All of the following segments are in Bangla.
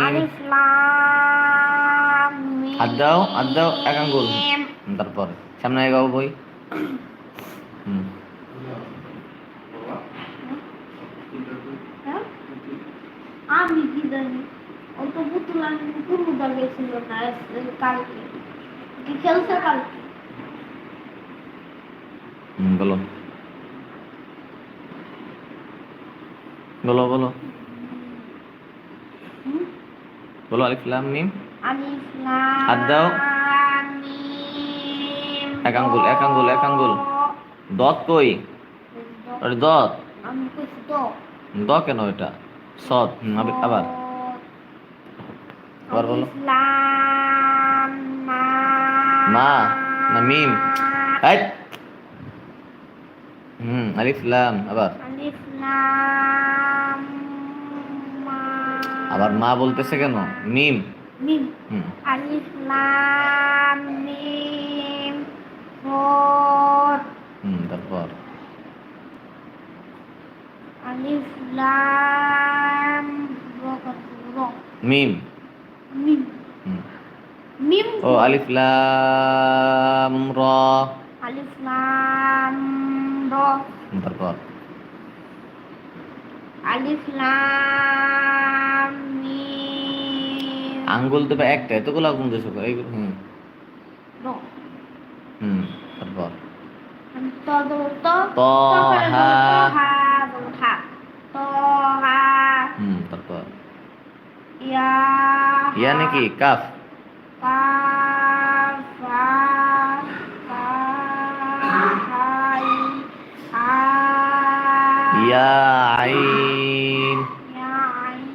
আলিফ লাম হাত দাও এক আঙ্গুল। মিম। তারপর সামনে এগাও বই। হুম হ্যাঁ? আমি কি জানি, ও তো পুতুল আমি পুরোটা গেছিল না কালকে, কি খেলছে কালকে। বলো বলো বলো হুম? বলো আলিফ লাম মিম। আলিফ হাত দাও লাম মিম এক আঙ্গুল এক আঙ্গুল এক আঙ্গুল। দত কই? ওটা দত। আমি কইছি তো দ কেন এটা? সৎ। আবার আবার বলো। আলিফ লাম মা না মিম? এই আলিফ লাম আবার। আলিফ লাম মা আবার মা বলতেছে কেন? মিম। মিম। হুম আলিফ লাম মিম হদ। তারপর আলিফ লাম র মিম। মিম হুম মিম ও কই? আলিফ লাম র। আলিফ লাম র। তারপর আলিফ লাম মিম আঙ্গুল তো একটা, এতগুলো আঙ্গুল দিয়েছো এইগুলো। র। তারপর তো তো ত তো করে হা। বলো তো হা, বলো হা তো হা। তারপর ইয়া ইয়া নাকি কাফ? কাফ হা হাই আ ইয়া আইন ইয়া আইন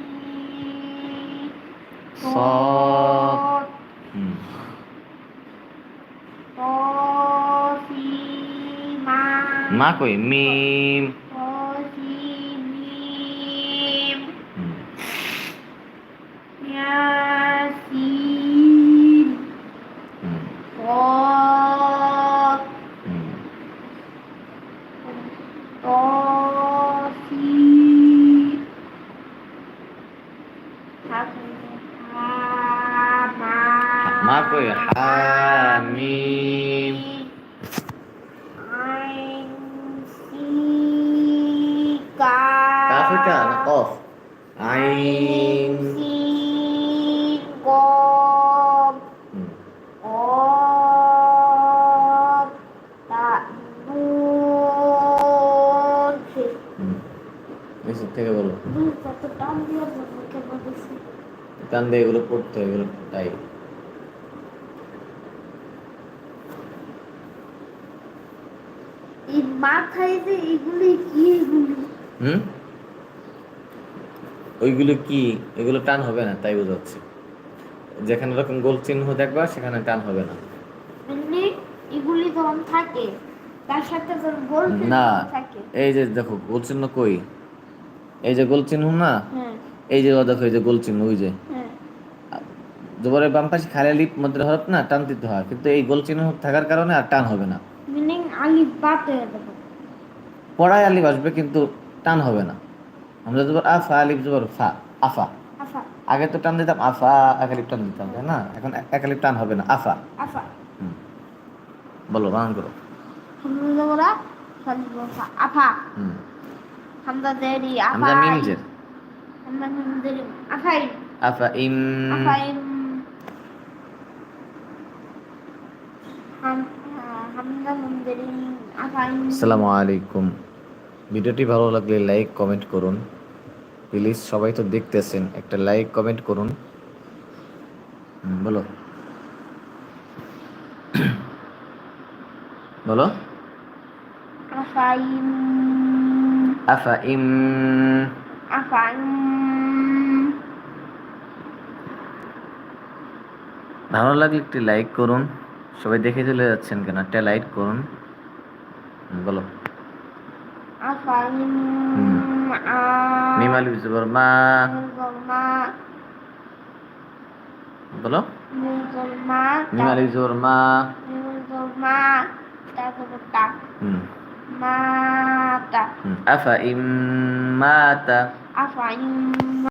صاد صاد মা মা কই? মিম। মীম হুম ইয়াসিন হুম قاف হুম طاسين মা কই? হামিম। حامين عين سين কাফ এটা না كاف কফ? عين আইন। سين قاف হুম قاف تاء نون হুম নিচের থেকে বলো। কত টান দিয়ে বলতে বলেছি। কান দিয়ে এগুলো পড়তে হয়, এগুলো তাই। এই মাথায় যে এগুলি কি এগুলি? হুম ওইগুলো কি? এগুলো টান হবে না, তাই বোঝাচ্ছে। যেখানে এরকম গোল চিহ্ন দেখবা সেখানে টান হবে না। এমনি এগুলি যখন থাকে তার সাথে যখন গোল না, চিহ্ন থাকে। এই যে দেখো গোল চিহ্ন কই? এই যে গোল চিহ্ন না, হ্যাঁ এই যে দেখো এই যে গোল চিহ্ন, ওই যে হ্যাঁ জবরের বাম পাশে খালি লিপ মধ্যে হরফ না, টান দিতে হয়, কিন্তু এই গোল চিহ্ন থাকার কারণে আর টান হবে না। মিনিং আলিফ বাতে দেবো। পড়ায় আলিফ আসবে কিন্তু টান হবে না। আমরা জবর আফা, আলিফ জবর ফা, আফা। আফা আগে তো টান দিতাম আফা, এক আলিফ টান দিতাম, তাই না? এখন এক আলিফ টান হবে না, আফা। আফা হুম বলো বানান করো। হামজা জবরা সলিফা আফা হুম হামজা দেরি হামজা মিম আফাই জের। হামজা মিম দেরি আফাই আফা ইম। আফাই হামজা মিম দেরি আফাই। আসসালামু আলাইকুম। ভিডিওটি ভালো লাগলে লাইক কমেন্ট করুন প্লিজ। সবাই তো দেখতেছেন, একটা লাইক কমেন্ট করুন। বলো বলো আফাইম আফা ইম। আফাইম ভালো লাগলে একটি লাইক করুন। সবাই দেখে চলে যাচ্ছেন কেন? একটা লাইক করুন। বলো আফাইম আ মিম আলিফ জবর মা। মা বলো মা মিম আলিফ জবর মা। মা তারপর তা হুম মাতা আফা ইম মাতা। আফাইম